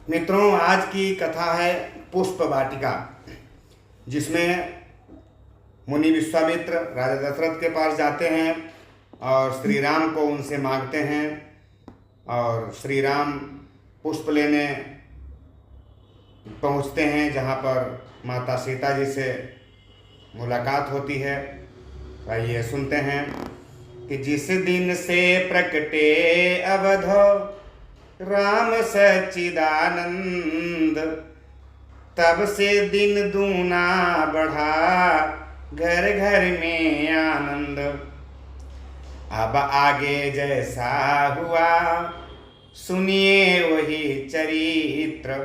मित्रों, आज की कथा है पुष्प वाटिका, जिसमें मुनि विश्वामित्र राजा दशरथ के पास जाते हैं और श्री राम को उनसे मांगते हैं। और श्री राम पुष्प लेने पहुंचते हैं, जहां पर माता सीता जी से मुलाकात होती है। आइए सुनते हैं कि जिस दिन से प्रकटे अवध राम सच्चिदानंद, तब से दिन दूना बढ़ा घर घर में आनंद। अब आगे जैसा हुआ सुनिए वही चरित्र,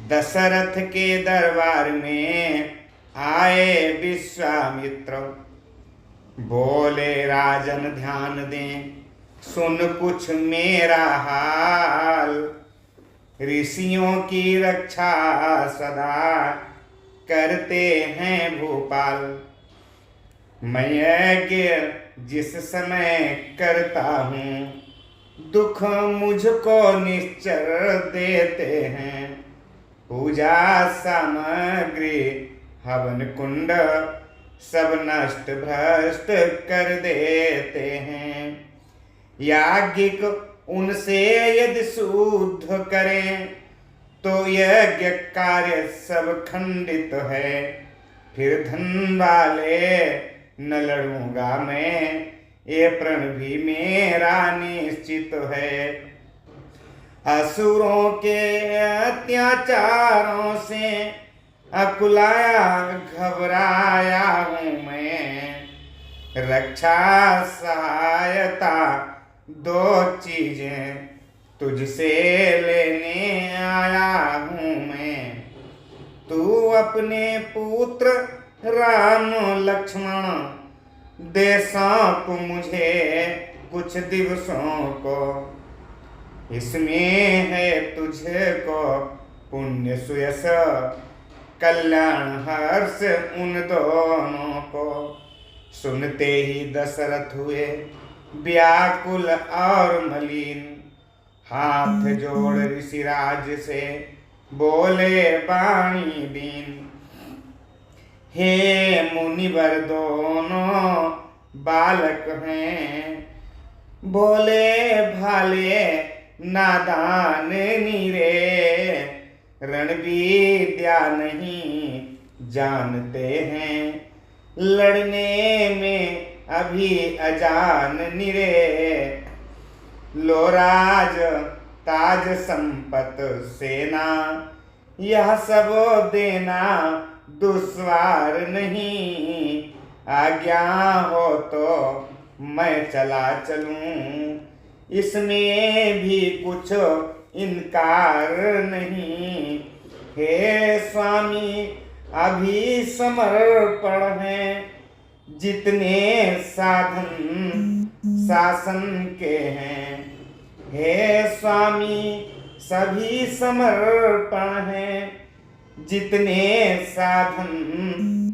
दशरथ के दरबार में आए विश्वामित्र। बोले राजन ध्यान दें, सुन कुछ मेरा हाल, ऋषियों की रक्षा सदा करते हैं भूपाल। मैं यज्ञ जिस समय करता हूँ, दुख मुझको निश्चर देते हैं। पूजा सामग्री हवन कुंड सब नष्ट भ्रष्ट कर देते हैं। याज्ञिक उनसे यदि शुद्ध करें, तो यज्ञ कार्य सब खंडित है। फिर धन वाले न लड़ूंगा मैं, ये प्रण भी मेरा निश्चित है। असुरों के अत्याचारों से अकुलाया घबराया हूँ मैं। रक्षा सहायता दो चीजें तुझसे लेने आया हूँ मैं। तू अपने पुत्र राम लक्ष्मण दे सौंप मुझे कुछ दिवसों को। इसमें है तुझको पुण्य सुयश कल्याण हर्ष उन दोनों को। सुनते ही दशरथ हुए व्याकुल और मलिन, हाथ जोड़ ऋषिराज से बोले बाणी दीन। हे मुनिवर दोनों बालक हैं, भोले भाले नादान नीरे। रणविद्या नहीं जानते हैं, लड़ने में अभी अजान निरे। लो राज ताज संपत सेना, यह सब देना दुश्वार नहीं। आज्ञा हो तो मैं चला चलूं, इसमें भी कुछ इनकार नहीं। हे स्वामी अभी समर्पण है, जितने साधन शासन के हैं। हे स्वामी सभी समर्पण हैं, जितने साधन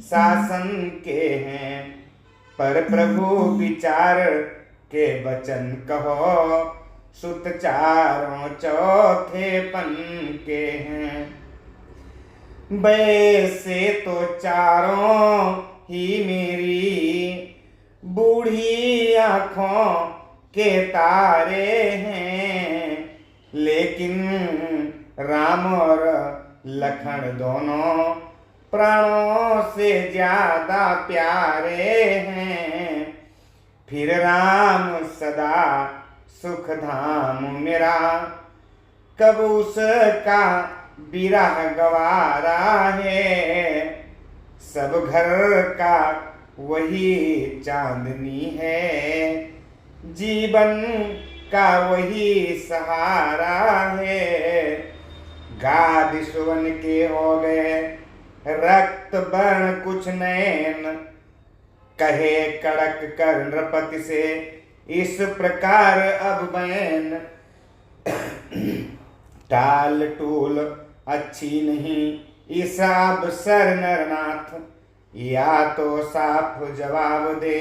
शासन के हैं। पर प्रभु विचार के वचन कहो, सुत चारों चौथेपन के हैं। वैसे तो चारों ही मेरी बूढ़ी आँखों के तारे हैं, लेकिन राम और लखन दोनों प्राणों से ज्यादा प्यारे हैं। फिर राम सदा सुख धाम मेरा, कब उसका विरह गवारा है। सब घर का वही चांदनी है, जीवन का वही सहारा है। गाद सुवन के हो गए रक्त बर्ण कुछ नैन, कहे कड़क कर नृपति से इस प्रकार अब बैन। टाल टूल अच्छी नहीं इसाब सर नरनाथ, या तो साफ जवाब दे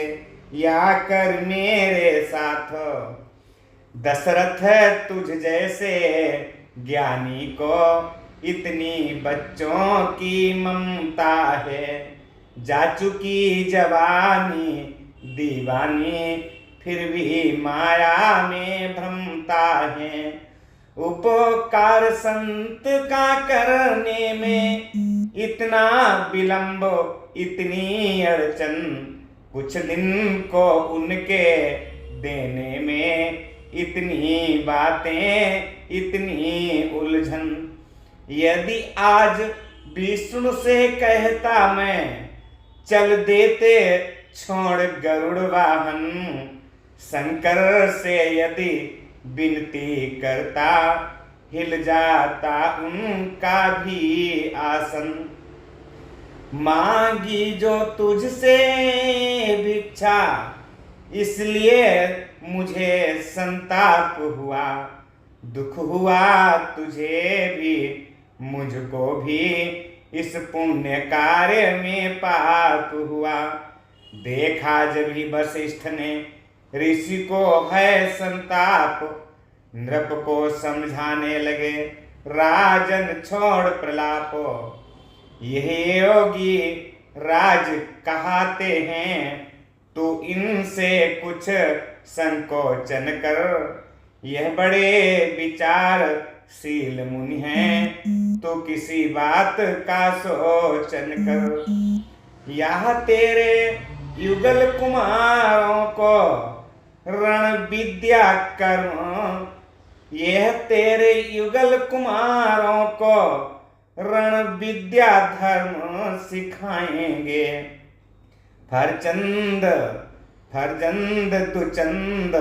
या कर मेरे साथ। दशरथ तुझ जैसे ज्ञानी को इतनी बच्चों की ममता है। जा चुकी जवानी दीवानी, फिर भी माया में भ्रमता है। उपकार संत का करने में इतना विलंब, इतनी अड़चन, कुछ दिन को उनके देने में इतनी बातें, इतनी उलझन। यदि आज विष्णु से कहता मैं, चल देते छोड़ गरुड़ वाहन, शंकर से यदि विनती करता, हिल जाता उनका भी आसन। मांगी जो तुझसे भिक्षा, इसलिए मुझे संताप हुआ। दुख हुआ तुझे भी मुझको भी, इस पुण्य कार्य में पाप हुआ। देखा जब ही वशिष्ठ ने ऋषि को है संताप, नृप को समझाने लगे राजन छोड़ प्रलाप। यही योगी राज कहाते हैं, तो इनसे कुछ संकोचन कर। यह बड़े विचारशील मुनि हैं, तो किसी बात का सोचन कर। यह तेरे युगल कुमारों को रण विद्या कर्म, यह तेरे युगल कुमारों को रण विद्या धर्म सिखाएंगे। फरचंद फरजंद दुचंद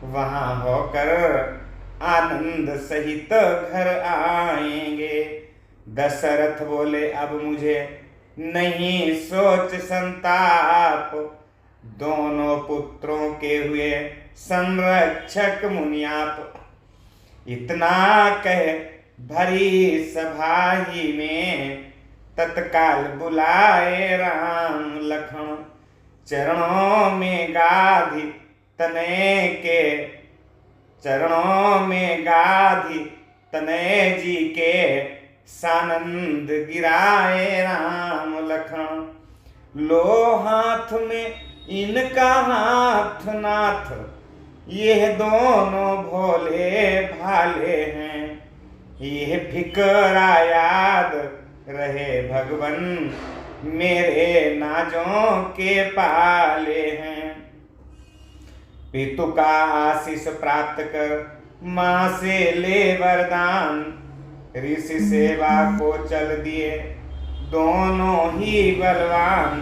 वहां होकर आनंद सहित घर आएंगे। दशरथ बोले अब मुझे नहीं सोच संताप, दोनों पुत्रों के हुए संरक्षक मुनियाप। इतना कह भरी सभा ही में तत्काल बुलाए राम लखन। चरणों में गाधि तनय के, चरणों में गाधि तनय जी के, सानंद गिराए राम लखन। लो हाथ में इनका हाथ नाथ, यह दोनों भोले भाले हैं। यह फिकरा याद रहे भगवन, मेरे नाजों के पाले हैं। पितु का आशीष प्राप्त कर माँ से ले वरदान, ऋषि सेवा को चल दिए दोनों ही बलवान।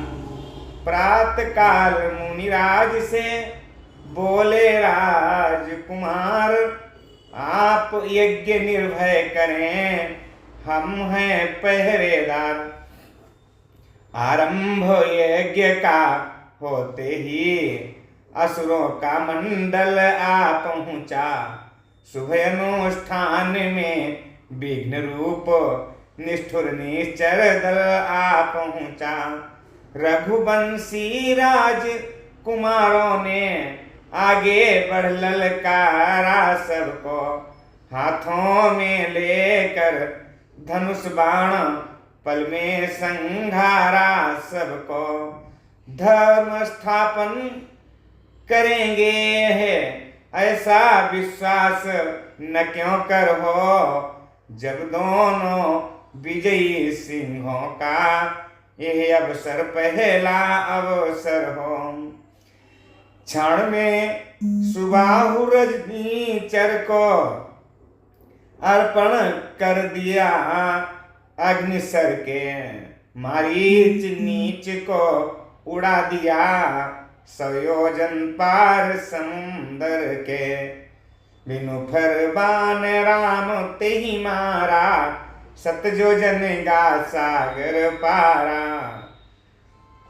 प्रातः काल मुनिराज से बोले राजकुमार, आप यज्ञ निर्भय करें, हम हैं पहरेदार। आरंभ यज्ञ का होते ही असुरों का मंडल आ पहुंचा। शुभ अनुष्ठान में विघ्न रूप निष्ठुर निश्चर दल आ पहुंचा। रघुवंशी राज कुमारों ने आगे बढ़ ललकारा सबको, हाथों में लेकर धनुष बाण पल में संघारा सबको। धर्म स्थापन करेंगे है ऐसा विश्वास न क्यों कर हो, जब दोनों विजयी सिंहों का यह अवसर पहला अवसर हो। क्षण में सुबाहु रजनीचर को अर्पण कर दिया अग्निसर के, मारीच नीच को उड़ा दिया सयोजन पार समुंदर के। बिनु फरमान राम ते ही मारा, सतजोजन गा सागर पारा।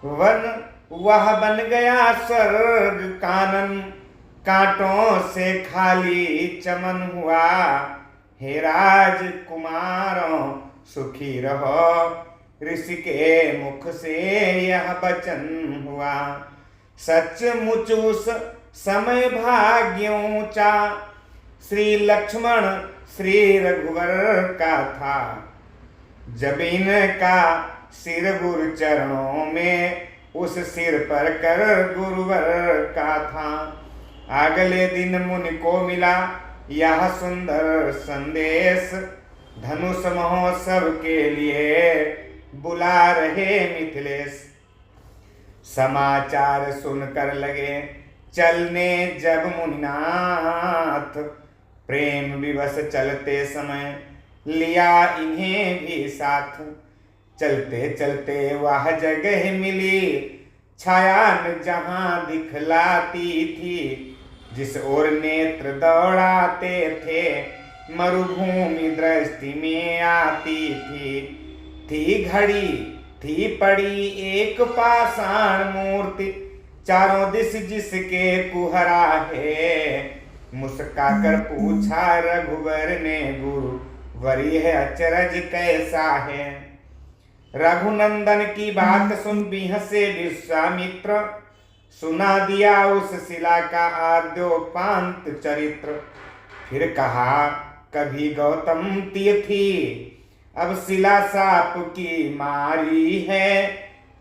वन वह बन गया स्वर्ग कानन, कांटों से खाली चमन हुआ। हे राजकुमारों सुखी रहो, ऋषि के मुख से यह वचन हुआ। सचमुच उस समय भाग्य ऊंचा, श्री लक्ष्मण श्री रघुवर का था। जब इनका सिर गुरु चरणों में, उस सिर पर कर गुरुवर का था। अगले दिन मुनि को मिला यह सुंदर संदेश, धनुष महोत्सव के लिए बुला रहे मिथिलेश। समाचार सुनकर लगे चलने जब मुनिनाथ, प्रेम विवश चलते समय लिया इन्हें भी साथ। चलते चलते वह जगह मिली, छाया न जहां दिखलाती थी। जिस ओर नेत्र दौड़ाते थे, मरुभूमि दृष्टि में आती थी घड़ी थी पड़ी एक पाषाण मूर्ति, चारों दिश जिसके कुहरा है। मुस्काकर पूछा रघुवर ने, गुरु वरी है अचरज कैसा है। रघुनंदन की बात सुन बिहसे विश्वामित्र, सुना दिया उस शिला का आद्योपांत चरित्र। फिर कहा कभी गौतम तीर्थी, अब शिला साप की मारी है।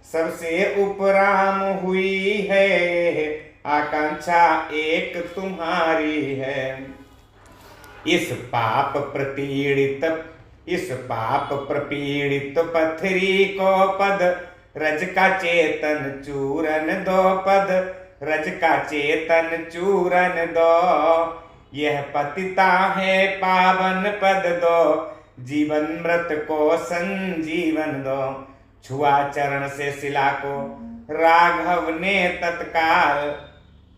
सबसे उपराम हुई है, आकांक्षा एक तुम्हारी है। इस पाप प्रपीड़ित पथरी को पद, रज का चेतन चूरन दो पद, रज का चेतन चूरन दो। यह पतिता है पावन पद दो, जीवन मृत को संजीवन दो। छुआ चरण से शिला को राघव ने तत्काल,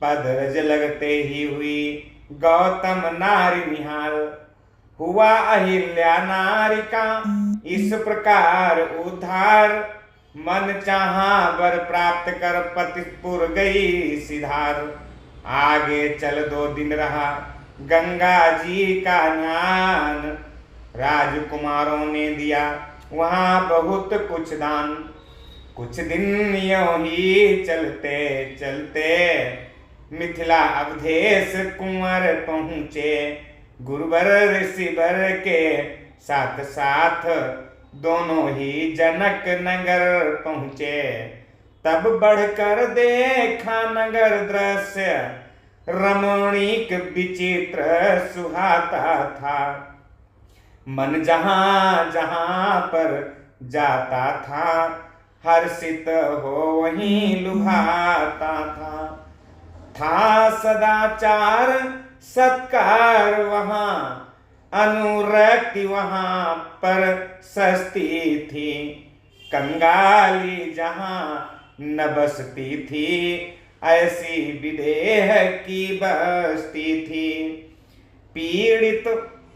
पद रज लगते ही हुई गौतम नारी निहाल। हुआ अहिल्या नारी का इस प्रकार उद्धार, मन चाहा वर प्राप्त कर पतिपुर गई सिधार। आगे चल 2 दिन रहा गंगा जी का स्नान, राजकुमारों ने दिया वहां बहुत कुछ दान। कुछ दिन यों ही चलते चलते, मिथिला अवधेश कुंवर पहुँचे। गुरुवर ऋषिवर के साथ साथ दोनों ही जनक नगर पहुँचे। तब बढ़कर देखा नगर दृश्य, रमणीक विचित्र सुहाता था। मन जहाँ जहाँ पर जाता था, हर्षित हो वहीं लुभाता था सदाचार सत्कार वहाँ, अनुरक्ति वहाँ पर सस्ती थी। कंगाली जहाँ न बसती थी, ऐसी विदेह की बस्ती थी। पीड़ित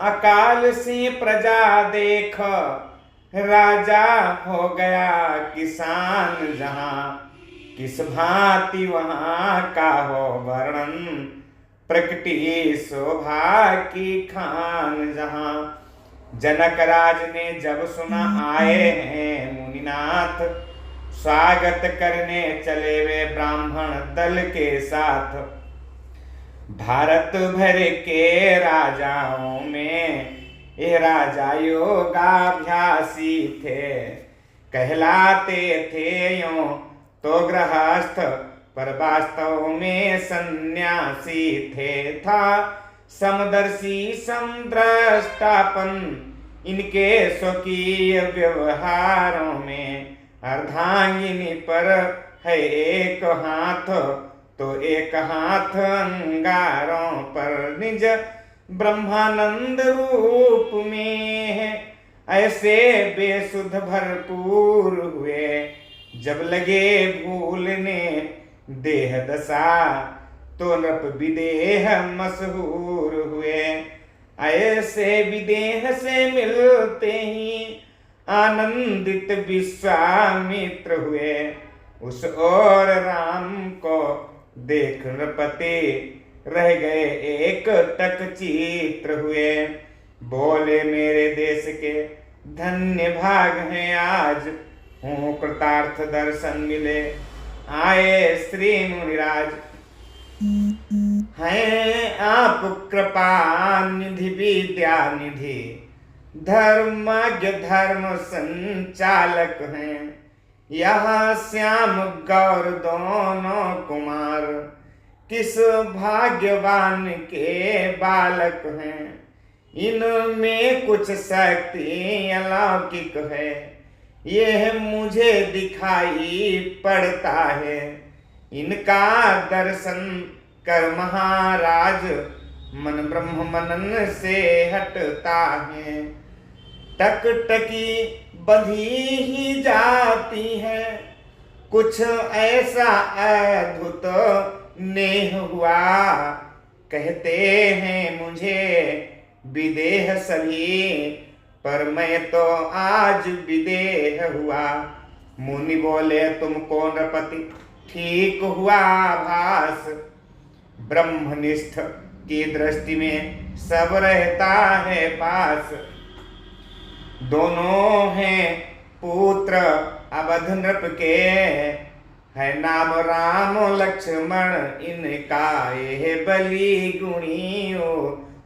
अकाल से प्रजा देख, राजा हो गया किसान जहाँ। किस भांति वहाँ का हो वर्णन, प्रकटी शोभा की खान जहाँ। जनक राज ने जब सुना आए हैं मुनिनाथ, स्वागत करने चले वे ब्राह्मण दल के साथ। भारत भर के राजाओं में ये राजा योगाभ्यासी थे। कहलाते थे यों तो गृहस्थ, पर वास्तव में सन्यासी थे। था समदर्शी समद्रष्टापन इनके स्वकीय व्यवहारों में। अर्धांगिनी पर है एक हाथ, तो एक हाथ अंगारों पर निज ब्रह्मानंद रूप में है। ऐसे बेसुध भरपूर हुए, जब लगे भूलने देह दशा, तो नृप विदेह मशहूर हुए। ऐसे विदेह से मिलते ही आनंदित विश्वामित्र हुए। उस ओर राम को देख नृपति रह गए एक टक चित्र हुए। बोले मेरे देश के धन्य भाग हैं आज, हूँ कृतार्थ दर्शन मिले आए श्री मुनिराज। हैं आप कृपा निधि विद्या निधि, धर्मज्ञ धर्म संचालक हैं। यह श्याम गौर दोनों कुमार, किस भाग्यवान के बालक हैं। इनमें कुछ शक्ति अलौकिक है, यह मुझे दिखाई पड़ता है। इनका दर्शन कर महाराज, मन ब्रह्म मनन से हटता है। टकटकी बंधी ही जाती है, कुछ ऐसा अद्भुत नेह हुआ। कहते हैं मुझे विदेह सभी, पर मैं तो आज विदेह हुआ। मुनि बोले तुमको नृपति ठीक हुआ भास, ब्रह्मनिष्ठ की दृष्टि में सब रहता है पास। दोनों हैं पुत्र अवध नृप के, है नाम राम लक्ष्मण इनका। यह बलि गुणियों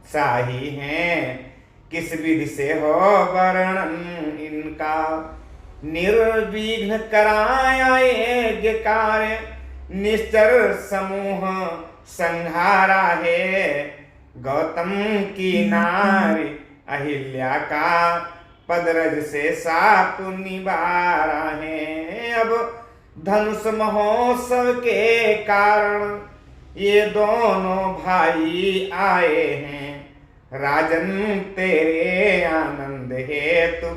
साही हैं, किस विधि से हो वर्णन इनका। निर्विघ्न कराया यज्ञ कार्य, निश्चर समूह संहारा है। गौतम की नारी अहिल्या का, पदरज से साप निवारा है। अब धनुष महोत्सव के कारण ये दोनों भाई आए हैं। राजन तेरे आनंद हेतु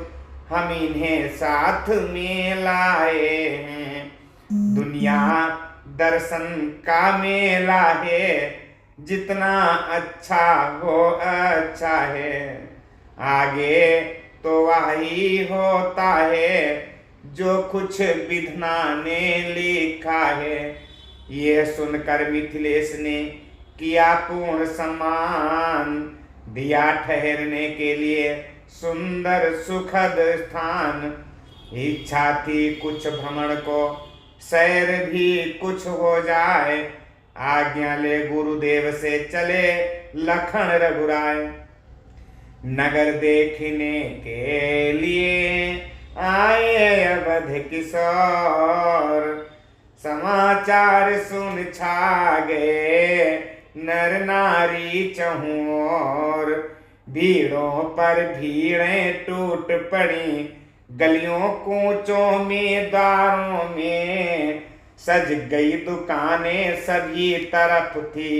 हम इन्हें साथ में लाए हैं। दुनिया दर्शन का मेला है, जितना अच्छा हो अच्छा है। आगे तो वही होता है जो कुछ विधना ने लिखा है। ये सुनकर मिथिलेश ने किया पूर्ण सम्मान, दिया ठहरने के लिए सुंदर सुखद स्थान। इच्छा थी कुछ भ्रमण को, सैर भी कुछ हो जाए। आज्ञा ले गुरुदेव से चले लखन रघुराय। नगर देखने के लिए आए अवध किशोर, समाचार सुन छा गए नर नारी चहुं ओर। भीड़ों पर भीड़ें टूट पड़ी, गलियों कूचों में द्वारों में। सज गई दुकानें सभी तरफ थी,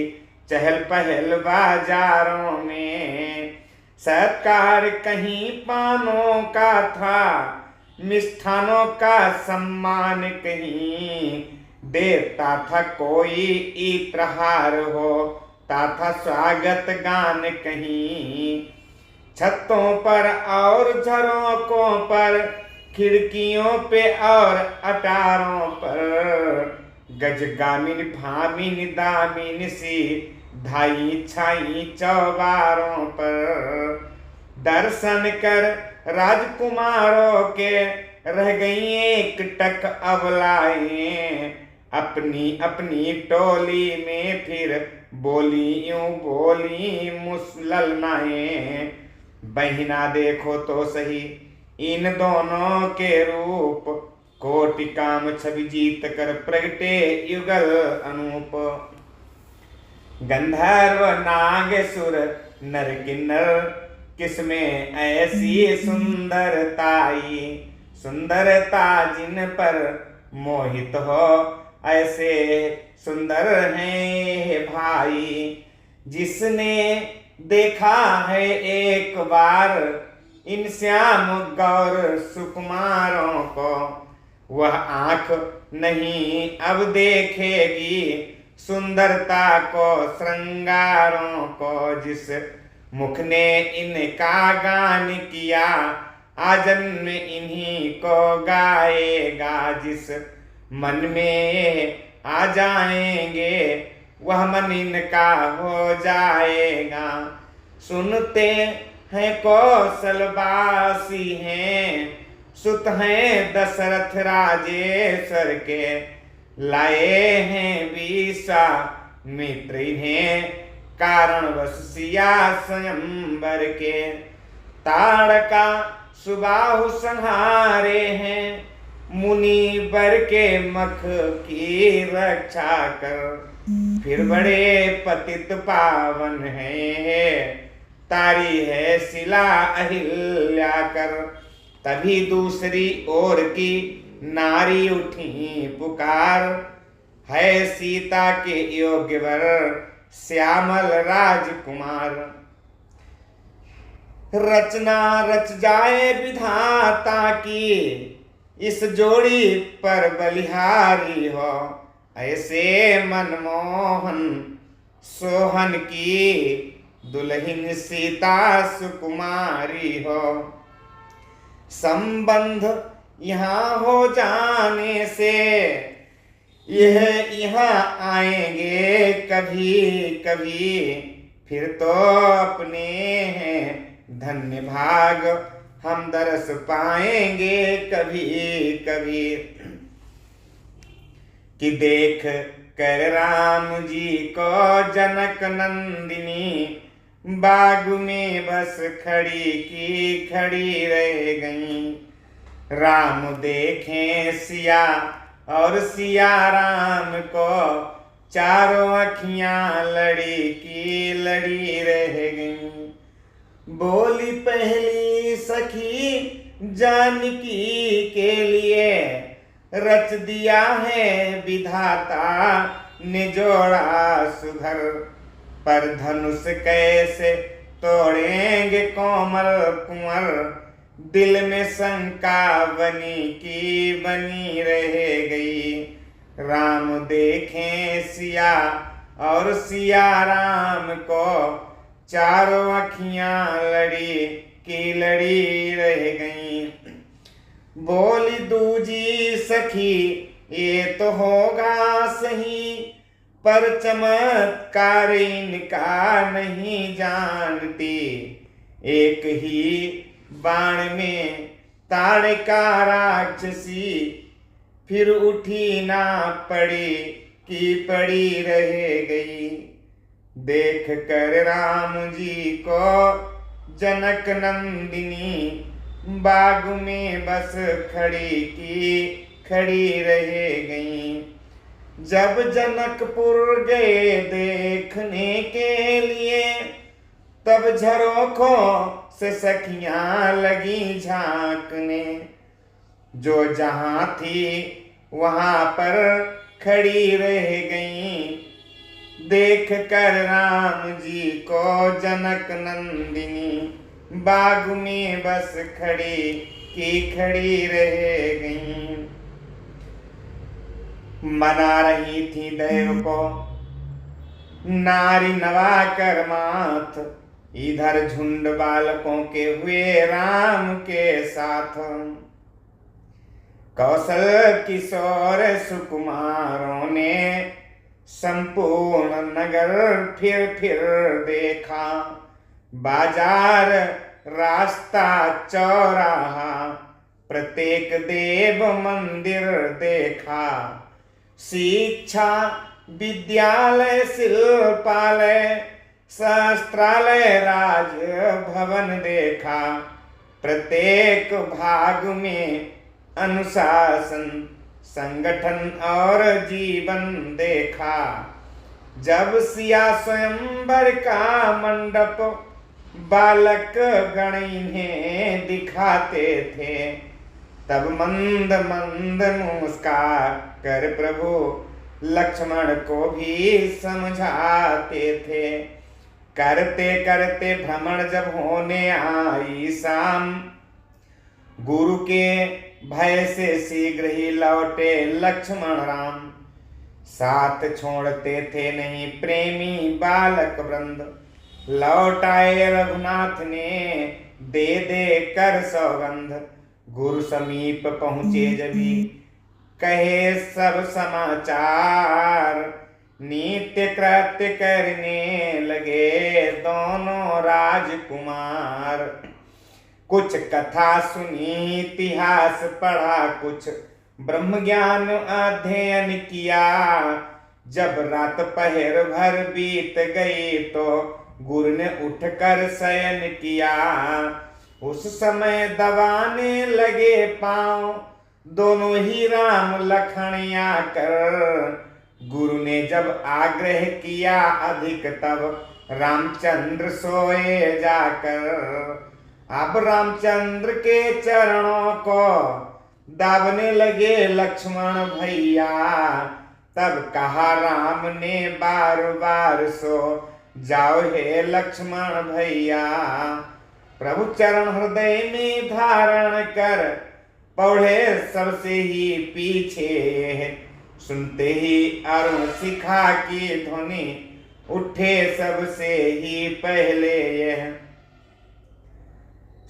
चहल पहल बाजारों में। सत्कार कहीं पानों का था, मिष्ठानों का सम्मान कहीं। देता था कोई इत्रहार होता था स्वागत गान कहीं। छतों पर और झरोकों पर, खिड़कियों पे और अटारों पर। गजगामिन भामिन दामिन सी, धाई छाई चौबारों पर। दर्शन कर राजकुमारों के रह गई एक टक अबलाएं। अपनी अपनी टोली में फिर बोली यूं बोली मुसलनाएं। बहिना देखो तो सही इन दोनों के रूप, कोटि काम छवि जीत कर प्रगटे युगल अनूप। गंधर्व नागेश्वर नर किन्नर, किसमें ऐसी सुंदरताई। सुंदरता जिन पर मोहित हो, ऐसे सुंदर हैं भाई। जिसने देखा है एक बार इन श्याम गौर सुकुमारों को, वह आंख नहीं अब देखेगी सुंदरता को श्रृंगारों को। जिस मुख ने इनका गान किया, आजन्म इन्हीं को गाएगा। जिस मन में आ जाएंगे वह मन इनका हो जाएगा। सुनते हैं कौशलवासी हैं, सुत हैं दशरथ राजेश्वर के। लाए हैं बीसा मित्र इन्हें कारणवश सिया स्वयंवर के ताड़का सुबाहु संहारे हैं। मुनि वर के मख की रक्षा कर फिर बड़े पतित पावन हैं। तारी है शिला अहिल्या कर। तभी दूसरी ओर की नारी उठी पुकार है सीता के योग्य वर श्यामल राजकुमार। रचना रच जाए विधाता की इस जोड़ी पर बलिहारी हो। ऐसे मनमोहन सोहन की दुल्हन सीता सुकुमारी हो। संबंध यहाँ हो जाने से यह यहाँ आएंगे कभी कभी। फिर तो अपने हैं धन्य भाग हम दरस पाएंगे कभी कभी। कि देख कर राम जी को जनक नंदिनी बाग में बस खड़ी की खड़ी रह गई। राम देखें सिया और सिया राम को चारों अखियां लड़ी की लड़ी रह गई। बोली पहली सखी जानकी के लिए रच दिया है विधाता ने जोड़ा सुधर। पर धनुष कैसे तोड़ेंगे कोमल कुंवर। दिल में शंका बनी की बनी रह गई। राम देखें सिया और सिया राम को चारों अखियां लड़ी की लड़ी रह गई। बोली दूजी सखी ये तो होगा सही पर चमत्कार इनका नहीं जानती। एक ही बाण में ताड़का राक्षसी फिर उठी ना पड़ी की पड़ी रह गई। देख कर राम जी को जनक नंदिनी बाग में बस खड़ी की खड़ी रह गई। जब जनकपुर गए देखने के लिए तब झरोखों से सखियां लगी झांकने। जो जहां थी वहां पर खड़ी रह गई। देख कर राम जी को जनक नंदिनी बाग में बस खड़ी की खड़ी रह गई। मना रही थी देव को नारी नवा कर माथ। इधर झुंड बालकों के हुए राम के साथ। कौशल किशोर सुकुमारों ने संपूर्ण नगर फिर देखा। बाजार रास्ता चौराहा प्रत्येक देव मंदिर देखा। शिक्षा विद्यालय शिल्पालय शास्त्रालय राज भवन देखा। प्रत्येक भाग में अनुशासन संगठन और जीवन देखा। जब सिया स्वयंवर का मंडप बालक गण इन्हें दिखाते थे तब मंद मंद मुस्कान कर प्रभु लक्ष्मण को भी समझाते थे। करते करते भ्रमण जब होने आई शाम गुरु के भय से शीघ्र ही लौटे लक्ष्मण राम। साथ छोड़ते थे नहीं प्रेमी बालक वृंद। लौट आए रघुनाथ ने दे दे कर सौगंध। गुरु समीप पहुँचे जभी कहे सब समाचार। नित्य कृत्य करने लगे दोनों राजकुमार। कुछ कथा सुनी इतिहास पढ़ा कुछ ब्रह्म ज्ञान अध्ययन किया। जब रात पहर भर बीत गई तो गुरु ने उठकर शयन किया। उस समय दबाने लगे पांव दोनों ही राम लखन आकर। गुरु ने जब आग्रह किया अधिक तब रामचंद्र सोए जाकर। अब रामचंद्र के चरणों को दाबने लगे लक्ष्मण भैया। तब कहा राम ने बार बार सो जाओ हे लक्ष्मण भैया। प्रभु चरण हृदय में धारण कर पौड़े सबसे ही पीछे। सुनते ही अरुण शिखा की ध्वनि उठे सबसे ही पहले यह।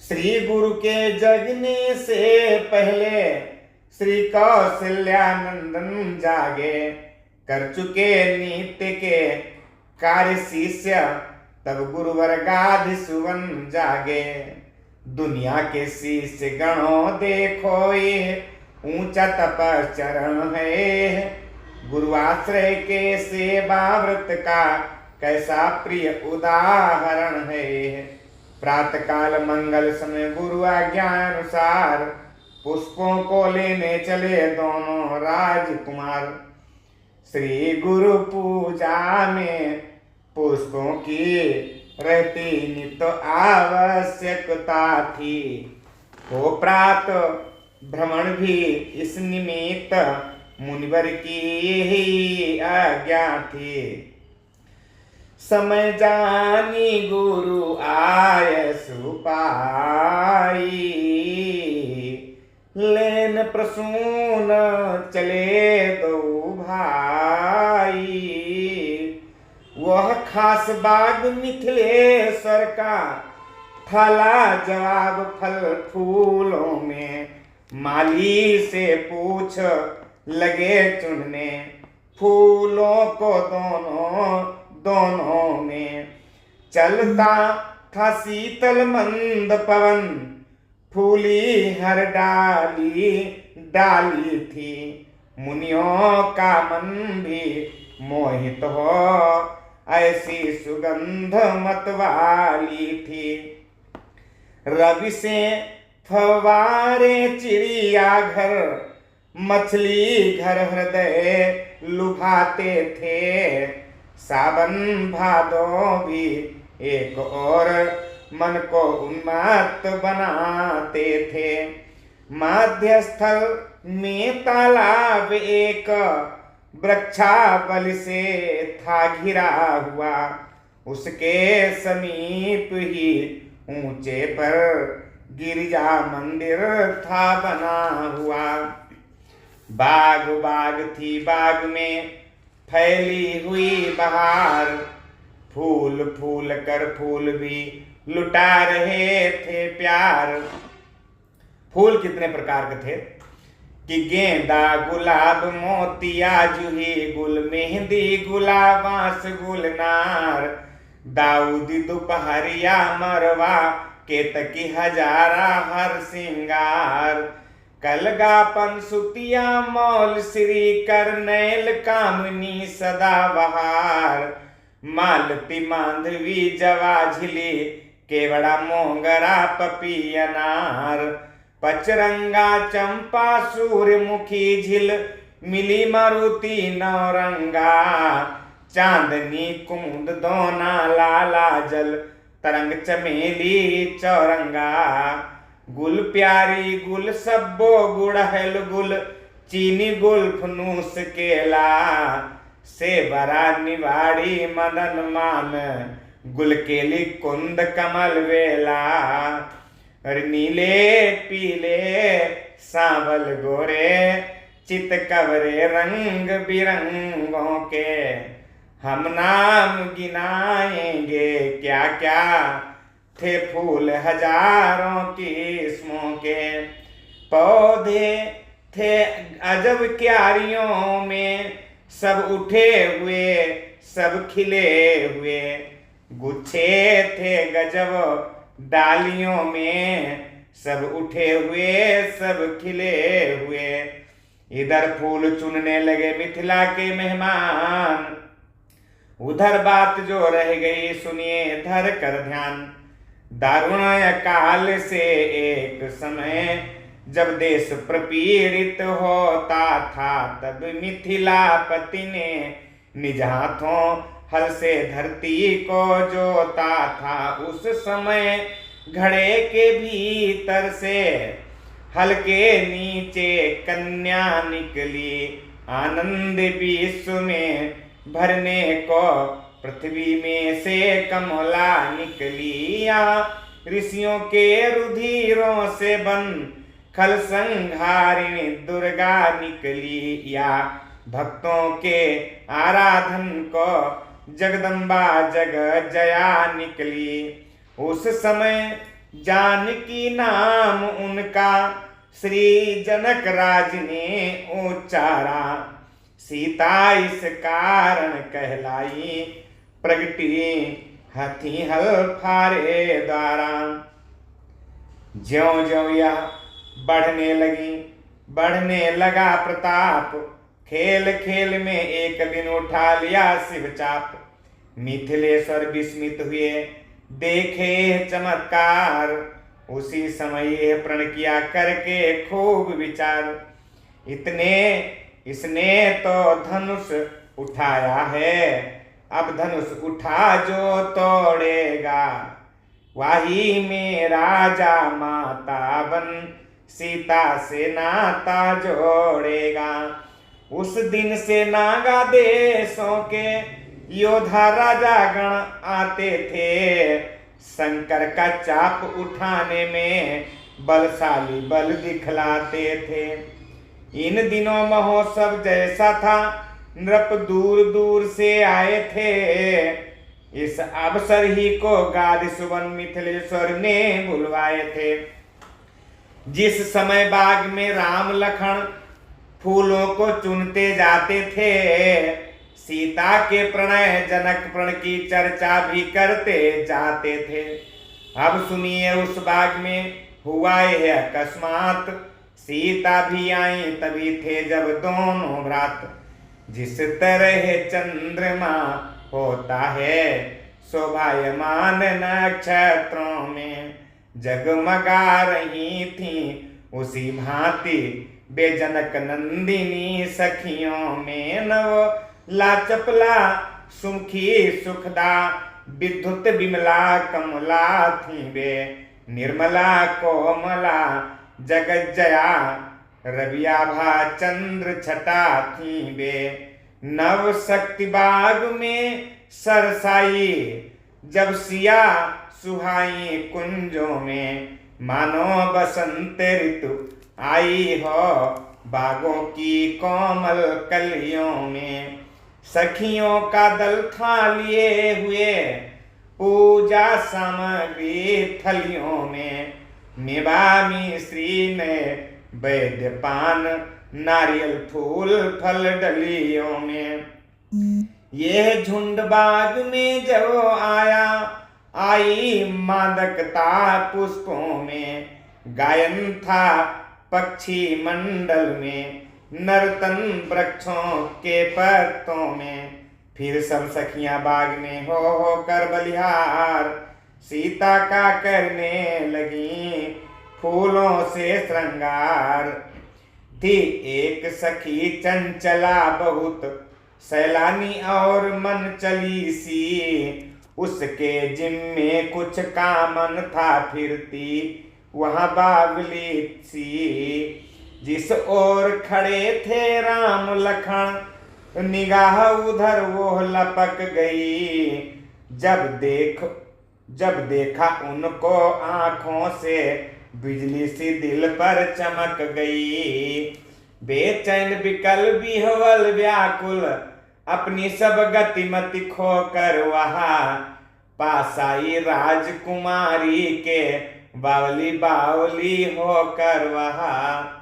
श्री गुरु के जगने से पहले श्री कौशल्यानंदन जागे। कर चुके नित्य के कार्य शिष्य तब गुरुवर गाधि सुवन जागे। दुनिया के शिष्य गणों देखो ये ऊंचा तपश्चरण है। गुरुआश्रय के सेवा व्रत का कैसा प्रिय उदाहरण है। प्रातः काल मंगल समय गुरु आज्ञानुसार पुष्पों को लेने चले दोनों राजकुमार। श्री गुरु पूजा में पुष्पों की रहती नित्य आवश्यकता थी। हो प्रातः भ्रमण भी इस निमित्त मुनिवर की ही आज्ञा थी। समय जानी गुरु आय सुपाई। लेन प्रसून चले दो भाई। वह खास बाग मिथिलेश्वर का फला जवाब फल फूलों में। माली से पूछ लगे चुनने फूलों को दोनों में। चलता था शीतल मंद पवन फूली हर डाली थी। मुनियों का मन भी मोहित हो ऐसी सुगंध मतवाली थी। रवि से फवारे चिड़िया घर मछली घर हृदय लुभाते थे। सावन भादों भी एक और मन को उन्मत्त बनाते थे। मध्यस्थल में तालाब एक वृक्षावली से था घिरा हुआ। उसके समीप ही ऊंचे पर गिरिजा मंदिर था बना हुआ। बाग थी बाग में फैली हुई बहार। फूल फूल कर फूल भी लुटा रहे थे प्यार। फूल कितने प्रकार के थे कि गेंदा गुलाब मोतिया जूही गुल मेहंदी गुलाब बांस गुलनार। दाऊदी दोपहरिया मरवा केतकी हजारा हर सिंगार। कलगापन सुतिया मौल श्री करनैल कामनी सदाबहार। मालती मांधवी जवा झिली केवड़ा मोंगरा पपियनार। पचरंगा चंपा सूर्यमुखी झिल मिली मारुति नौरंगा। चांदनी कुमुद दोना लाला जल तरंग चमेली चौरंगा। गुल प्यारी गुल सब्बो गुड़हल गुल चीनी गुल फनूस केला। से बरा निवाड़ी मदन मान गुल केली कुंद कमल वेला। नीले पीले सांवल गोरे चित कवरे रंग बिरंगों के। हम नाम गिनाएंगे क्या क्या थे फूल हजारों किस्मों के। पौधे थे अजब क्यारियों में सब उठे हुए सब खिले हुए। गुच्छे थे गजब डालियों में सब उठे हुए सब खिले हुए। इधर फूल चुनने लगे मिथिला के मेहमान, उधर बात जो रह गई सुनिए धर कर ध्यान। दारुण काल से एक समय जब देश प्रपीड़ित होता था, तब मिथिलापति ने निज हाथों हल से धरती को जोता था। उस समय घड़े के भीतर से हल के नीचे कन्या निकली, आनंद विश्व में भरने को पृथ्वी में से कमला निकली। या ऋषियों के रुधिरों से बन खल संहारिणी दुर्गा निकली, या भक्तों के आराधन को जगदम्बा जग जया निकली। उस समय जानकी नाम उनका श्री जनक राज ने उच्चारा, सीता इस कारण कहलाई प्रगटी हाथी हल फारे द्वारा। ज्यों ज्यों यह बढ़ने लगा प्रताप, खेल खेल में एक दिन उठा लिया शिव चाप। मिथिलेश्वर विस्मित हुए देखे चमत्कार, उसी समय यह प्रण किया करके खूब विचार। इसने तो धनुष उठाया है, अब धनुष उठा जो तोड़ेगा, वही में राजा माता बन सीता से नाता जोड़ेगा। उस दिन से नागा देशों के योद्धा राजा गण आते थे, शंकर का चाप उठाने में बलशाली बल दिखलाते थे। इन दिनों महोत्सव जैसा था, नृप दूर दूर से आए थे। इस अवसर ही को गादि सुवन मिथिलेश्वर ने बुलवाए थे। जिस समय बाग में राम लखन फूलों को चुनते जाते थे, सीता के प्रणय जनक प्रण की चर्चा भी करते जाते थे। अब सुनिए उस बाग में हुआ है अकस्मात, सीता भी आई तभी थे जब दोनों भ्रात। जिस तरह चंद्रमा होता है शोभायमान नक्षत्रों में, जगमगा रही थी उसी भांति बेजनक नंदिनी सखियों में। नव लाचपला सुखी सुखदा विद्युत विमला कमला थी वे, निर्मला कोमला जगत जया रवियाभा चंद्र छटा थी वे। नव शक्ति बाग में सरसाई जब सिया सुहाई कुंजों में, मानो बसंत ऋतु आई हो बागों की कोमल कलियों में। सखियों का दल था लिए हुए पूजा सामग्री थलियों में, निभामी श्री ने वैद्य पान नारियल फूल फल डलियों में। ये झुंड बाग में जब आया आई मादकता पुष्पों में, गायन था पक्षी मंडल में, नर्तन वृक्षों के पत्तों में। फिर सब सखियां बाग में हो कर बलिहार, सीता का करने लगी फूलों से श्रृंगार। थी एक सखी चंचला बहुत, सैलानी और मन चली सी, उसके जिम्मे कुछ कामन था फिरती वहां बावली सी। जिस ओर खड़े थे राम लखन, निगाह उधर वो लपक गई। जब देखा उनको आंखों से, बिजली सी दिल पर चमक गई। बेचैन विकल विह्वल व्याकुल, अपनी सब गतिमति खोकर वहा पास आई राजकुमारी के, बावली बावली होकर वहा।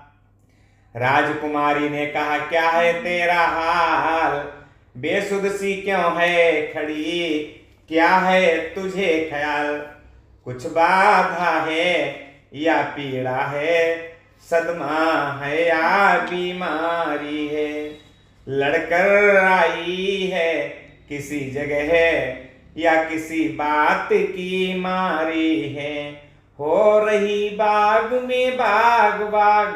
राजकुमारी ने कहा क्या है तेरा हाल, बेसुध सी क्यों है खड़ी, क्या है तुझे ख्याल। कुछ बाधा है या पीड़ा है, सदमा है या बीमारी है, लड़कर आई है किसी जगह या किसी बात की मारी है। हो रही बाग में बाग बाग,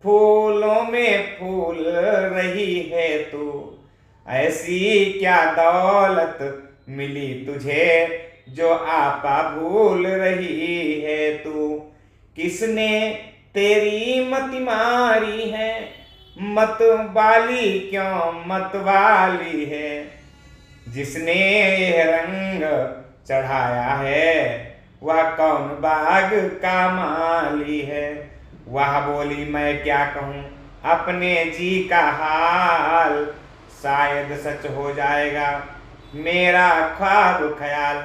फूलों में फूल रही है तू, ऐसी क्या दौलत मिली तुझे जो आपा भूल रही है तू। किसने तेरी मत मारी है, मत वाली क्यों मत वाली है, जिसने यह रंग चढ़ाया है वह कौन बाग का माली है। वह बोली मैं क्या कहूँ अपने जी का हाल, शायद सच हो जाएगा मेरा ख्वाब ख्याल।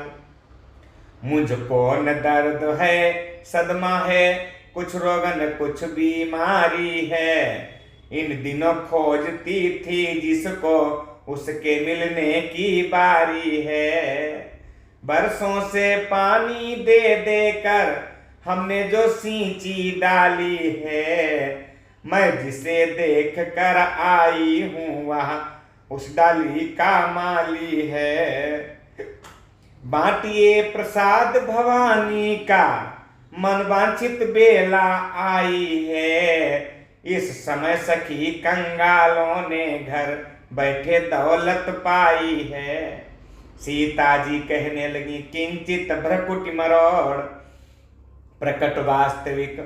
मुझको न दर्द है सदमा है, कुछ रोगन कुछ बीमारी है, इन दिनों खोजती थी जिसको उसके मिलने की बारी है। बरसों से पानी दे दे कर हमने जो सींची डाली है, मैं जिसे देख कर आई हूँ वह उस डाली का माली है। बांटिए प्रसाद भवानी का, मन वांछित बेला आई है, इस समय सखी कंगालों ने घर बैठे दौलत पाई है। सीता जी कहने लगी किंचित भ्रकुटि मरोड़, प्रकट वास्तविक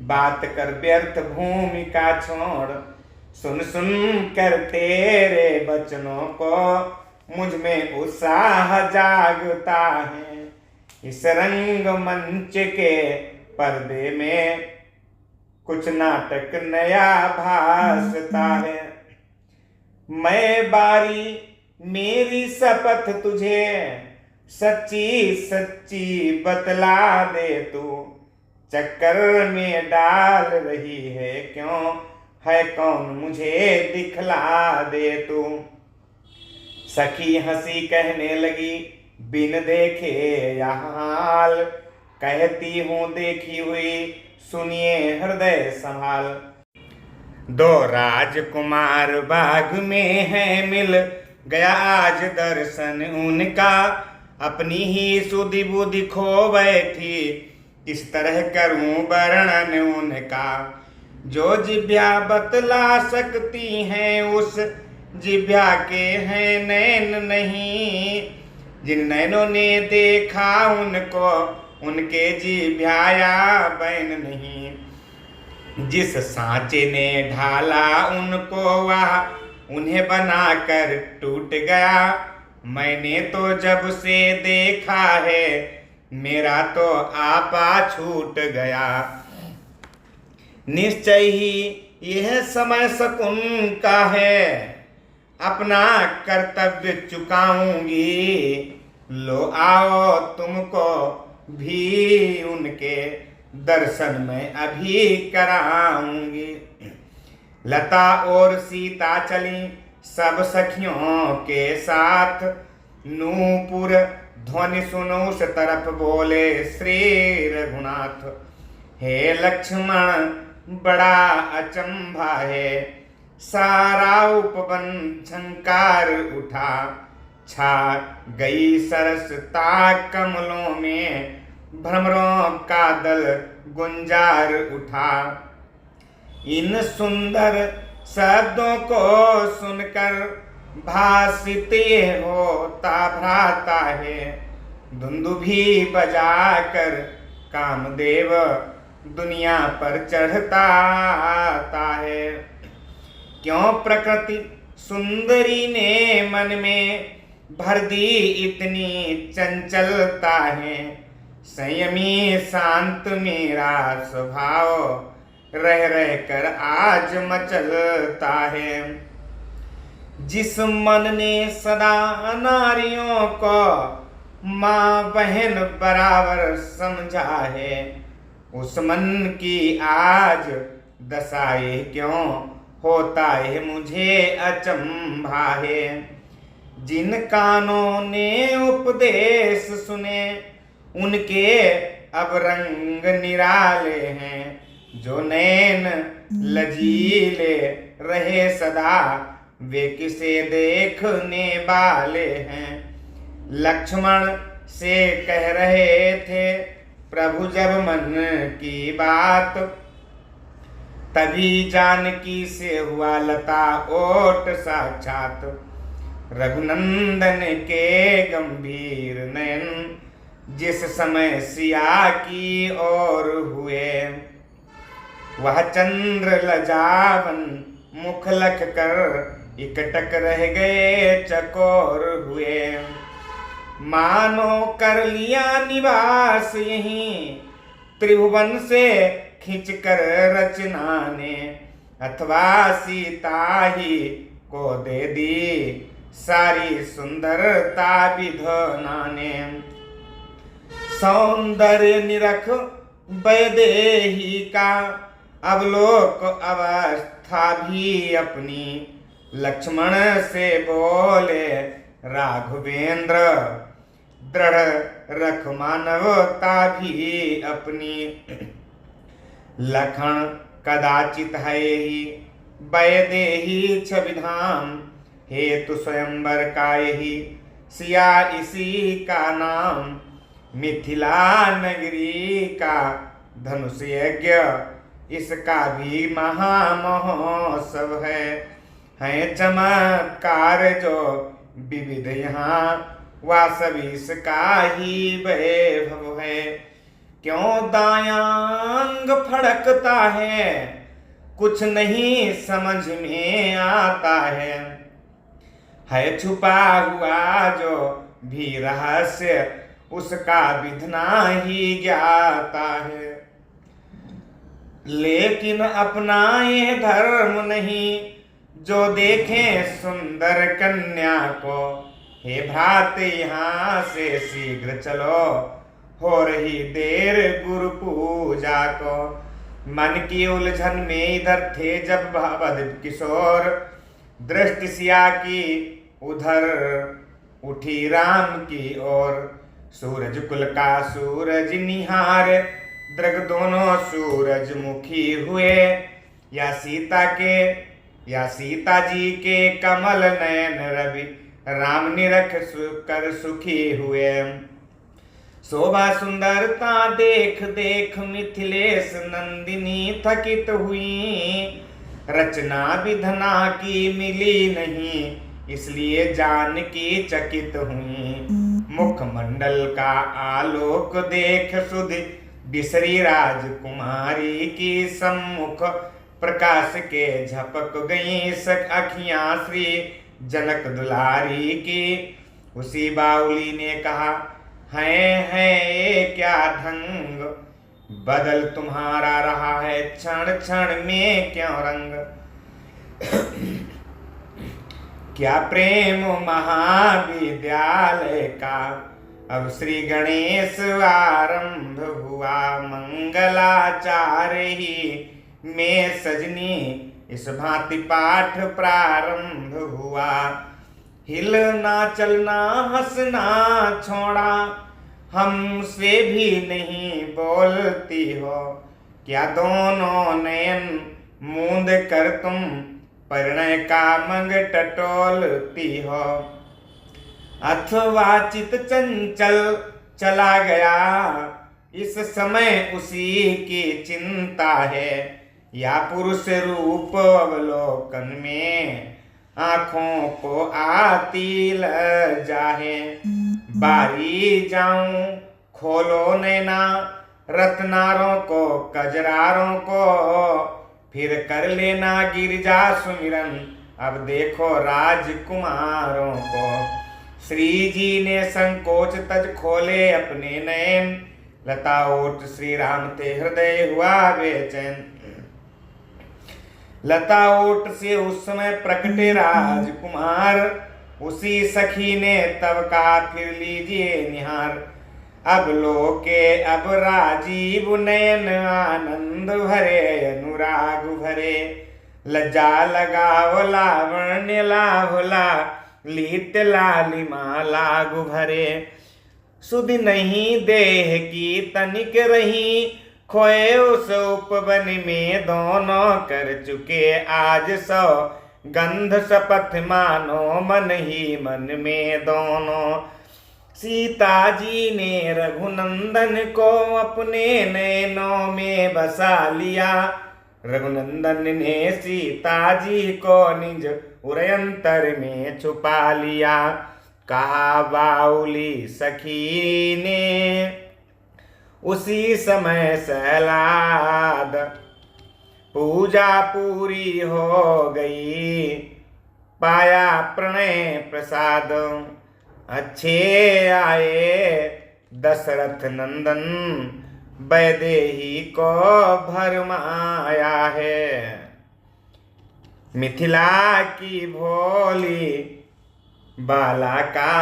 बात कर व्यर्थ भूमिका छोड़। सुन सुन कर तेरे बचनों को मुझ में उत्साह जागता है, इस रंग मंच के पर्दे में कुछ नाटक नया भासता है। मैं बारी मेरी शपथ तुझे सच्ची सच्ची बतला दे तू, चक्कर में डाल रही है क्यों, है कौन मुझे दिखला दे तू। सखी हंसी कहने लगी बिन देखे यह हाल, कहती हूँ देखी हुई सुनिए हृदय संभाल। दो राजकुमार बाग में है मिल गया आज दर्शन उनका, अपनी ही सुधि बुद्धि खो बैठी किस तरह करूं वर्णन उनका। जो जिभ्या बतला सकती हैं उस जिभ्या के हैं नैन नहीं, जिन नैनों ने देखा उनको उनके जिभ्याया बैन नहीं। जिस सांचे ने ढाला उनको वह उन्हें बनाकर टूट गया, मैंने तो जब से देखा है मेरा तो आपा छूट गया। निश्चय ही यह समय शकुन का है, अपना कर्तव्य चुकाऊंगी, लो आओ तुमको भी उनके दर्शन में अभी कराऊंगी। लता और सीता चली सब सखियों के साथ, नूपुर ध्वनि सुनो उस तरफ बोले श्री रघुनाथ। हे लक्ष्मण बड़ा अचंभा है, सारा उपवन झंकार उठा, छा गई सरसता कमलों में, भ्रमरों का दल गुंजार उठा। इन सुंदर शब्दों को सुनकर भासिते होता भ्राता है, धुंदुभी बजाकर कामदेव दुनिया पर चढ़ता आता है। क्यों प्रकृति सुंदरी ने मन में भर दी इतनी चंचलता है, संयमी शांत मेरा स्वभाव रह रह कर आज मचलता है। जिस मन ने सदा नारियों को माँ बहन बराबर समझा है, उस मन की आज दशाए क्यों होता है मुझे अचंभा है। जिन कानों ने उपदेश सुने उनके अब रंग निराले हैं, जो नैन लजीले रहे सदा वे किसे देखने वाले हैं। लक्ष्मण से कह रहे थे प्रभु जब मन की बात, तभी जानकी से हुआ लता ओट साक्षात। रघुनंदन के गंभीर नयन जिस समय सिया की ओर हुए, वह चंद्र लजावन मुख लख कर इकटक रह गए चकोर हुए। मानो कर लिया निवास यहीं त्रिभुवन से खींच कर रचना ने, अथवा सीता ही को दे दी सारी सुंदरता विधना ने। सौंदर्य निरख वैदेही का अवलोक अवस्था भी अपनी, लक्ष्मण से बोले राघवेंद्र दृढ़ रख मानवता भी अपनी। लखन कदाचित है ही वैदेही छविधाम, हेतु स्वयंवर का यही सिया इसी का नाम। मिथिला नगरी का धनुष यज्ञ इसका भी महामहोत्सव है चमत्कार जो विविध यहाँ वासव इसका ही वैभव है। क्यों दायांग फड़कता है कुछ नहीं समझ में आता है छुपा हुआ जो भी रहस्य उसका विधना ही ज्ञाता है। लेकिन अपना ये धर्म नहीं जो देखें सुंदर कन्या को, हे भ्रात यहाँ से शीघ्र चलो हो रही देर गुरु पूजा को। मन की उलझन में इधर थे जब भवद किशोर, दृष्टि सिया की उधर उठी राम की ओर। सूरज कुल का सूरज निहार दृग दोनों सूरज मुखी हुए, या सीता जी के कमल नयन रवि राम निरख कर सुखी हुए। शोभा सुंदरता देख देख मिथिलेश नंदिनी थकित हुई, रचना विधना की मिली नहीं इसलिए जानकी चकित हुई। मुखमंडल का आलोक देख सुधि बिसरी राजकुमारी की, सम्मुख प्रकाश के झपक गई सक अखियां श्री जनक दुलारी की। उसी बाउली ने कहा है क्या ढंग, बदल तुम्हारा रहा है क्षण क्षण में क्यों रंग। क्या प्रेम महाविद्यालय का अब श्री गणेश आरंभ हुआ, मंगलाचार्य ही में सजनी इस भांति पाठ प्रारंभ हुआ। हिलना चलना हंसना छोड़ा हमसे भी नहीं बोलती हो, क्या दोनों नयन मूंद कर तुम परिणय का मंग टटोलती हो। अथवा चित चंचल चला गया इस समय उसी की चिंता है, या पुरुष रूप अवलोकन में आँखों को आती लज्जा है। बारी जाऊं खोलो नैना रत्नारों को कजरारों को, फिर कर लेना गिरजा सुमिरन अब देखो राजकुमारों को। श्री जी ने संकोच तज खोले अपने नयन, लता ओट श्री राम ते हृदय हुआ बेचैन। लता ओट से उस समय प्रकटे राजकुमार, उसी सखी ने तब का फिर लीजिए निहार। अब लोके अब राजीव नयन आनंद भरे अनुराग भरे, लज्जा लगाओ लावण्य लाभला लीत लालिमा लागु भरे। सुध नहीं देह की तनिक रही खोए उस उपवन में दोनों कर चुके आज सौ गंध शपथ मानो मन ही मन में दोनों। सीता जी ने रघुनंदन को अपने नैनों में बसा लिया। रघुनंदन ने सीता जी को निज उरयंतर में छुपा लिया। कहा बाउली सखी ने उसी समय सहलाद, पूजा पूरी हो गई पाया प्रणय प्रसाद। अच्छे आए दशरथ नंदन वैदेही को भरमाया है। मिथिला की भोली बाला का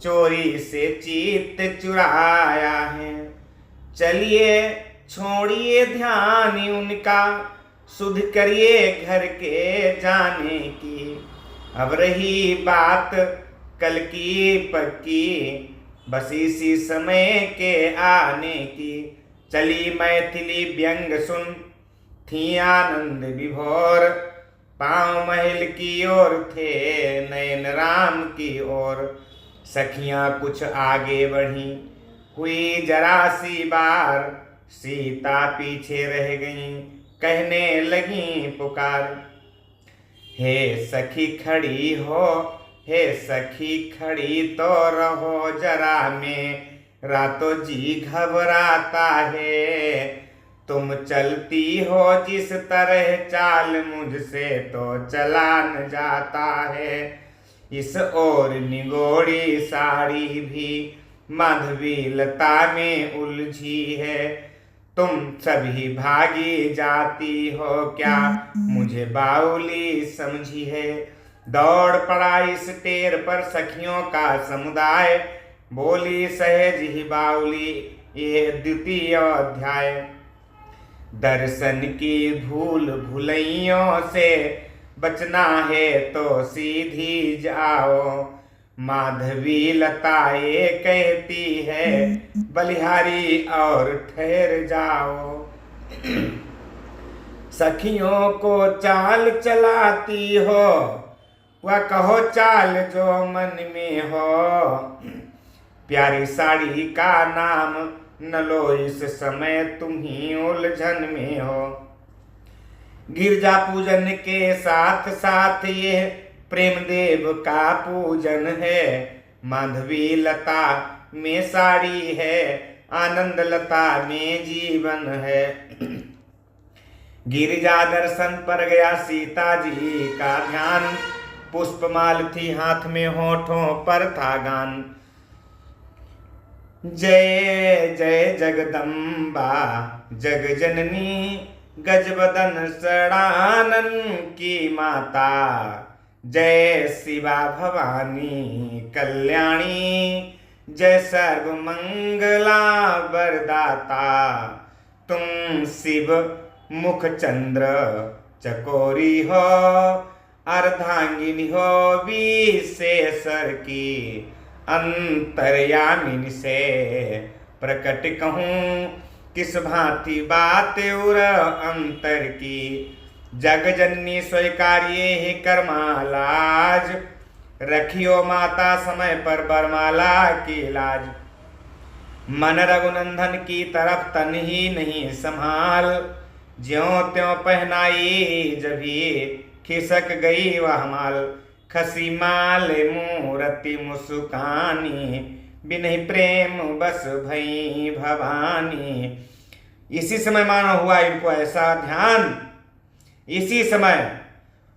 चोरी से चित्त चुराया है। चलिए छोड़िए ध्यान उनका, सुध करिए घर के जाने की। अब रही बात कल की पक्की, बस इसी समय के आने की। चली मैथिली व्यंग सुन थी आनंद विभोर, पांव महल की ओर थे नयन राम की ओर। सखियां कुछ आगे बढ़ी हुई जरा सी बार, सीता पीछे रह गईं कहने लगी पुकार। हे सखी खड़ी हो, हे सखी खड़ी तो रहो जरा में, रातों जी घबराता है। तुम चलती हो जिस तरह चाल मुझसे तो चला न जाता है। इस ओर निगोड़ी साड़ी भी माधवी लता में उलझी है। तुम सभी भागी जाती हो क्या मुझे बाउली समझी है। दौड़ पड़ा इस टेर पर सखियों का समुदाय, बोली सहज ही बाउली ये द्वितीय अध्याय। दर्शन की भूल भुलैयों से बचना है तो सीधी जाओ। माधवी लता ये कहती है बलिहारी और ठहर जाओ। सखियों को चाल चलाती हो, वह कहो चाल जो मन में हो। प्यारी साड़ी का नाम न लो इस समय तुम ही उलझन में हो। गिरजा पूजन के साथ साथ ये प्रेम देव का पूजन है। माधवी लता में साड़ी है, आनंद लता में जीवन है। गिरिजा दर्शन पर गया सीता जी का ध्यान, पुष्पमाल थी हाथ में होठों पर था गान। जय जय जगदम्बा जग जननी, गजबदन सड़ानन की माता। जय शिवा भवानी कल्याणी, जय सर्व मंगला वरदाता। तुम शिव मुख चंद्र चकोरी हो, अर्धांगिनी हो विशेषर की। अंतर्यामिनी से प्रकट कहूँ किस भांति बात उर अंतर की। जग जननी स्वीकार्ये ही करमालाज, रखियो माता समय पर बरमाला की लाज। मन रघुनंदन की तरफ तन ही नहीं संभाल, ज्यों त्यों पहनाई जभी खिसक गई वह माल। खसी माल मूरति मुस्कानी, बिनहि प्रेम बस भई भवानी। इसी समय मानो हुआ इनको ऐसा ध्यान, इसी समय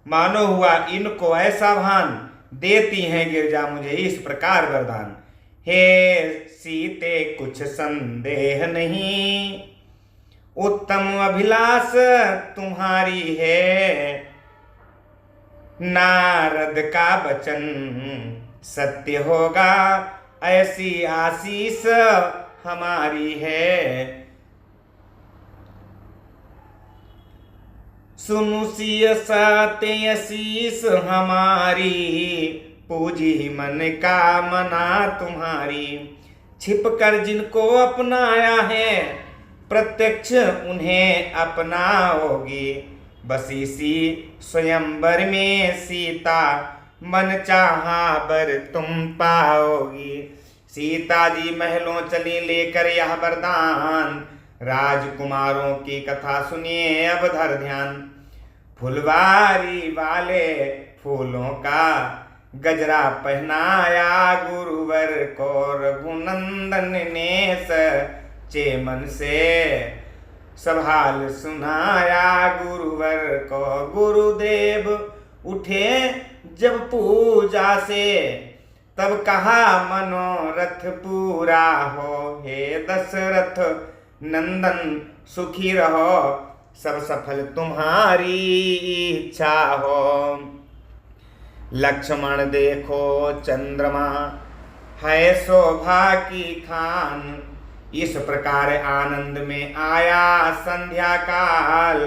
मानो हुआ इनको ऐसा भान, देती हैं गिरजा मुझे इस प्रकार वरदान। हे सीते कुछ संदेह नहीं, उत्तम अभिलाष तुम्हारी है। नारद का वचन सत्य होगा, ऐसी आशीष हमारी है। सुनु सिय सत्य आशीष हमारी, पूजी मन का मना तुम्हारी। छिप कर जिनको अपनाया है, प्रत्यक्ष उन्हें अपनाओगी। बस इसी स्वयंवर में सीता मन चाहा बर तुम पाओगी। सीता जी महलों चली लेकर यह वरदान, राजकुमारों की कथा सुनिए अब धर ध्यान। फुलवारी वाले फूलों का गजरा पहनाया गुरुवर को, रघुनंदन ने सच्चे मन से सब हाल सुनाया गुरुवर को। गुरुदेव उठे जब पूजा से, तब कहा मनोरथ पूरा हो। हे दशरथ नंदन सुखी रहो, सब सफल तुम्हारी इच्छा हो। लक्ष्मण देखो चंद्रमा है शोभा की खान, इस प्रकार आनंद में आया संध्या काल।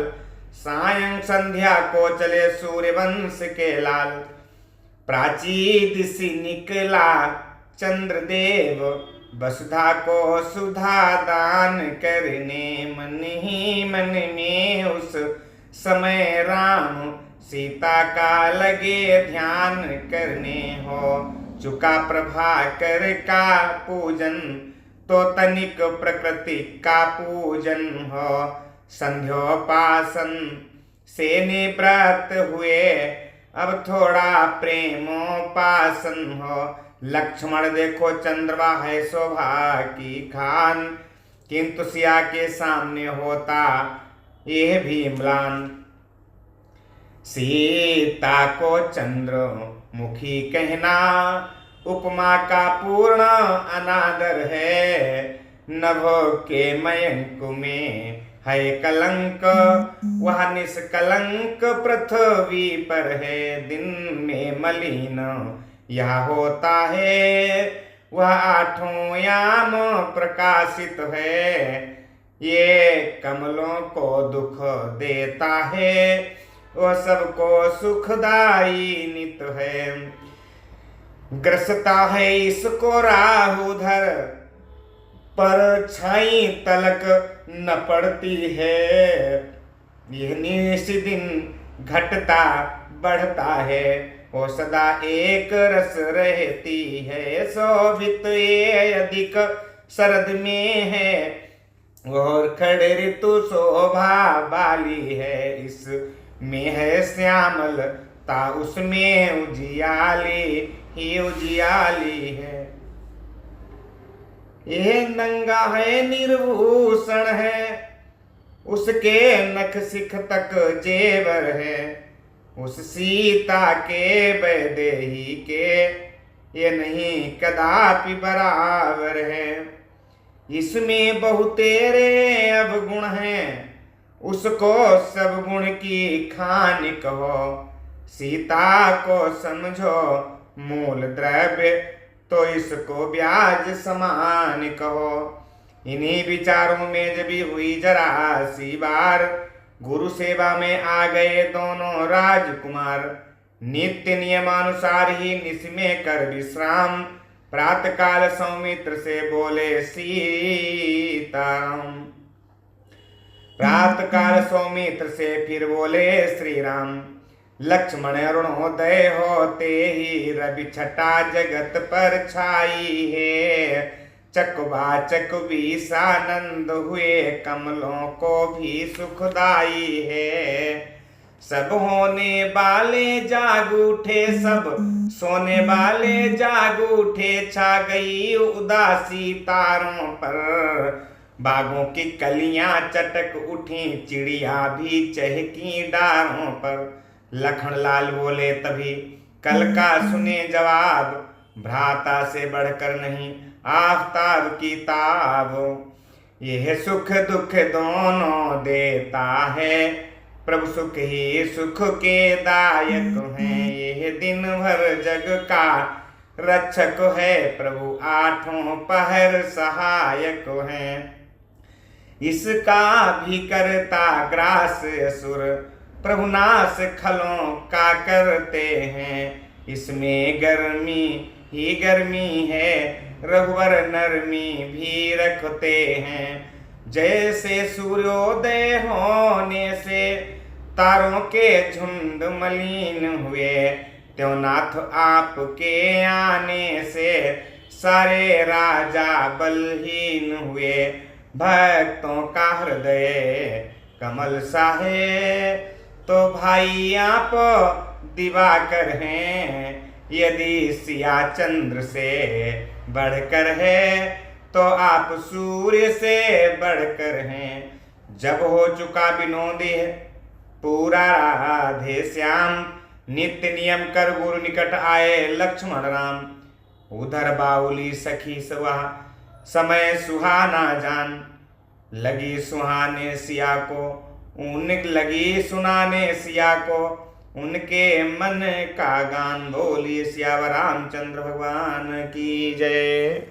सायं संध्या को चले सूर्यवंश के लाल, प्राची दिशि निकला चंद्रदेव, वसुधा को सुधा दान करने। मन ही मन में उस समय राम सीता का लगे ध्यान करने। हो चुका प्रभाकर का पूजन, तो तनिक प्रकृति का पूजन हो। संध्योपासन से निवृत्त हुए, अब थोड़ा प्रेमोपासन हो। लक्ष्मण देखो चंद्रमा है शोभा की खान, किंतु सिया के सामने होता यह भी म्लान। सीता को चंद्रमुखी कहना उपमा का पूर्ण अनादर है। नभो के मयंक में है कलंक, वह निष्कलंक पृथ्वी पर है। दिन में मलिन यह होता है, वह आठों याम प्रकाशित है। ये कमलों को दुख देता है, वह सबको सुखदाई नित है। ग्रसता है इसको राहुधर, पर छाई तलक न पड़ती है। यह निश दिन घटता बढ़ता है, वो सदा एक रस रहती है। शोभित ये अधिक शरद में है, और खड़े ऋतु शोभा वाली है। इस में है श्यामलता, उसमें उजियाली ही उजियाली है। यह नंगा है निर्भूषण है, उसके नख सिख तक जेवर है। उस सीता के वैदेही के ये नहीं कदापि बराबर है। इसमें बहुतेरे अवगुण हैं, उसको सब गुण की खान कहो। सीता को समझो मूल द्रव्य, तो इसको ब्याज समान कहो। इन्हीं विचारों में जब हुई जरा सी बार, गुरु सेवा में आ गए दोनों राजकुमार। नित्य नियमानुसार ही निस में कर विश्राम, प्रातः काल सौमित्र से बोले सीताराम। प्रातः काल सौमित्र से फिर बोले श्री राम। लक्ष्मण अरुणोदय होते ही रवि छटा जगत पर छाई है। चकवाचक भी सानंद हुए, कमलों को भी सुखदाई है। सब होने वाले जाग उठे, सब सोने वाले जाग उठे। छा गई उदासी तारों पर, बागों की कलियां चटक उठी, चिड़िया भी चहकी डारों पर। लखन लाल बोले तभी कल का सुने जवाब, भ्राता से बढ़कर नहीं आफताब की ताब। यह सुख दुख दोनों देता है, प्रभु सुख ही सुख के दायक हैं। यह दिन भर जग का रक्षक है, प्रभु आठों पहर सहायक हैं। इसका भी करता ग्रास असुर, प्रभु नाश खलों का करते हैं। इसमें गर्मी ही गर्मी है, रघुवर नरमी भी रखते हैं। जैसे सूर्योदय होने से तारों के झुंड मलिन हुए, त्यों नाथ आपके आने से सारे राजा बलहीन हुए। भक्तों का हृदय कमल सा है, तो भाई आप दिवाकर हैं। यदि सिया चंद्र से बढ़कर है, तो आप सूर्य से बढ़कर हैं। जब हो चुका विनोदी पूरा राधे श्याम, नित्य नियम कर गुरु निकट आए लक्ष्मण राम। उधर बाउली सखी सवा समय सुहाना जान, लगी सुहाने सिया को उन लगी सुनाने सिया को, उनके मन का गान। बोलिए सियावर रामचंद्र भगवान की जय।